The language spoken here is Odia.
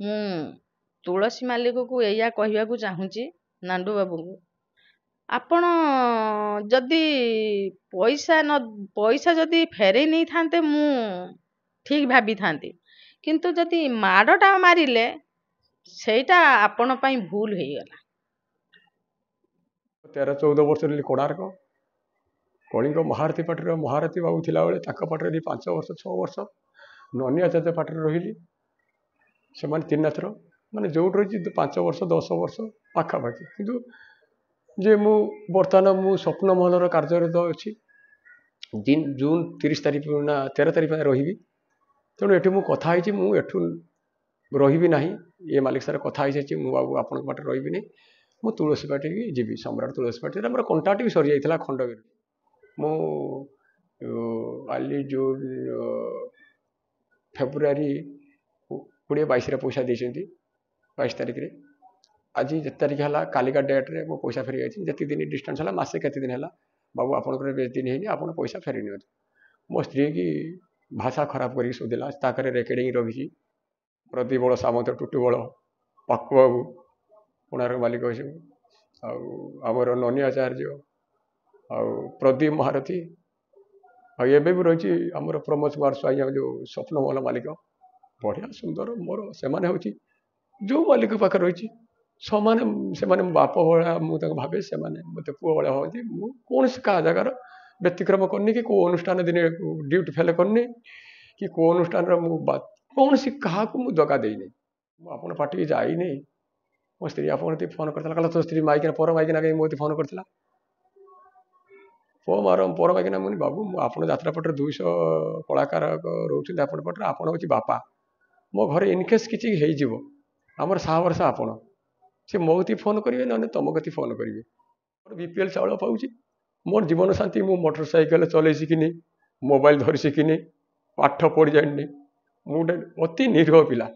ମୁଁ ତୁଳସୀ ମାଲିକକୁ ଏଇଆ କହିବାକୁ ଚାହୁଁଛି, ନାଣ୍ଡୁ ବାବୁଙ୍କୁ, ଆପଣ ଯଦି ପଇସା ଯଦି ଫେରେଇ ନେଇଥାନ୍ତେ ମୁଁ ଠିକ୍ ଭାବିଥାନ୍ତି, କିନ୍ତୁ ଯଦି ମାଡ଼ଟା ମାରିଲେ ସେଇଟା ଆପଣ ପାଇଁ ଭୁଲ ହେଇଗଲା। 13-14 ବର୍ଷ ରହିଲି କୋଣାର୍କ। କଳିଙ୍ଗ ମହାରଥୀ ପାର୍ଟିର ମହାରଥୀ ବାବୁ ଥିଲାବେଳେ ତାଙ୍କ ପାର୍ଟିରେ ରହିଲି 5 ବର୍ଷ 6 ବର୍ଷ। ନନି ଆଚାର୍ଯ୍ୟ ପାର୍ଟିରେ ରହିଲି, ସେମାନେ 3 ଥର, ମାନେ ଯୋଉଠି ରହିଛି 5 ବର୍ଷ 10 ବର୍ଷ ପାଖାପାଖି। କିନ୍ତୁ ଯେ ମୁଁ ବର୍ତ୍ତମାନ ମୁଁ ସ୍ୱପ୍ନ ମହଲର କାର୍ଯ୍ୟରତ ଅଛି। ଜୁନ୍ 30 ତାରିଖ ନା 13 ତାରିଖ ପାଇଁ ରହିବି। ତେଣୁ ଏଠି ମୁଁ କଥା ହେଇଛି, ମୁଁ ଏଠୁ ରହିବି ନାହିଁ। ଏ ମାଲିକ ସାର୍ କଥା ହେଇଯାଇଛି, ମୁଁ ବାବୁ ଆପଣଙ୍କ ପାର୍ଟିରେ ରହିବିନି, ମୁଁ ତୁଳସୀ ପାର୍ଟିକି ଯିବି। ସମ୍ରାଟ ତୁଳସୀ ପାର୍ଟିରେ ଆମର କଣ୍ଟାକ୍ଟ ବି ସରିଯାଇଥିଲା ଖଣ୍ଡଗିରି। ମୁଁ ଆଲି ଜୁନ୍ ଫେବୃଆରୀ 20-22ରେ ପଇସା ଦେଇଛନ୍ତି, 22 ତାରିଖରେ। ଆଜି ଯେତେ ତାରିଖ ହେଲା, କାଲିକା ଡେଟ୍ରେ ମୋ ପଇସା ଫେରି ଯାଇଛି। ଯେତିକି ଦିନ ଡିଷ୍ଟାନ୍ସ ହେଲା, ମାସେ କେତେ ଦିନ ହେଲା, ବାବୁ ଆପଣଙ୍କର ବେଶୀ ଦିନ ହେଇନି, ଆପଣ ପଇସା ଫେରି ନିଅନ୍ତୁ। ମୋ ସ୍ତ୍ରୀ କି ଭାଷା ଖରାପ କରିକି ଶୋଧିଲା। ତାକରେ ରେକର୍ଡିଂ ରଖିଛି। ପ୍ରତିବଳ ସାମନ୍ତ, ଟୁଟୁବଳ, ପାକୁ ବାବୁ, କୋଣାର୍କ ମାଲିକ ସବୁ, ଆଉ ଆମର ନନି ଆଚାର୍ଯ୍ୟ, ଆଉ ପ୍ରଦୀପ ମହାରଥୀ, ଆଉ ଏବେ ବି ରହିଛି ଆମର ପ୍ରମୋଦ କୁମାର ସ୍ୱାଇଁ, ଯେଉଁ ସ୍ୱପ୍ନମହଲ ମାଲିକ। ବଢ଼ିଆ ସୁନ୍ଦର ମୋର ସେମାନେ ହେଉଛି ଯେଉଁ ମାଲିକ ପାଖରେ ରହିଛି ସେମାନେ ମୋ ବାପ ଭଳିଆ ମୁଁ ତାଙ୍କୁ ଭାବେ, ସେମାନେ ମୋତେ ପୁଅ ଭଳିଆ ଭାବନ୍ତି। ମୁଁ କୌଣସି କାହା ଜାଗାର ବ୍ୟତିକ୍ରମ କରିନି, କି କେଉଁ ଅନୁଷ୍ଠାନ ଦିନେ ଡ୍ୟୁଟି ଫେଲ୍ କରିନି, କି କେଉଁ ଅନୁଷ୍ଠାନରେ ମୁଁ କୌଣସି କାହାକୁ ମୁଁ ଦଗା ଦେଇନି। ମୁଁ ଆପଣ ପାର୍ଟିକି ଯାଇନି। ମୋ ସ୍ତ୍ରୀ ଆପଣ ଟିକେ ଫୋନ୍ କରିଥିଲା, କହିଲା ତୋ ସ୍ତ୍ରୀ ମାଇକିନା ପର ମାଇକିନା କାହିଁ ମୋତେ ଫୋନ୍ କରିଥିଲା। ପର ମାଇକିନା ମୁଁ ବାବୁ, ମୁଁ ଆପଣ ଯାତ୍ରା ପାର୍ଟିରେ 200 କଳାକାର ରହୁଛନ୍ତି ଆପଣ ପାର୍ଟିରେ, ଆପଣ ହେଉଛି ବାପା। ମୋ ଘରେ ଇନକେସ୍ କିଛି ହେଇଯିବ, ଆମର ସାହା ଭରସା ଆପଣ। ସେ ମୋ କତିକି ଫୋନ୍ କରିବେ, ନହେଲେ ତୁମ କତିକି ଫୋନ୍ କରିବେ। ମୋର BPL ଚାଉଳ ପାଉଛି, ମୋର ଜୀବନ ଶାନ୍ତି। ମୁଁ ମୋଟର ସାଇକେଲ ଚଲେଇ ଶିଖିନି, ମୋବାଇଲ ଧରି ଶିଖିନି, ପାଠ ପଢ଼ି ଜାଣିନି। ମୁଁ ଗୋଟେ ଅତି ନିରୀହ ପିଲା।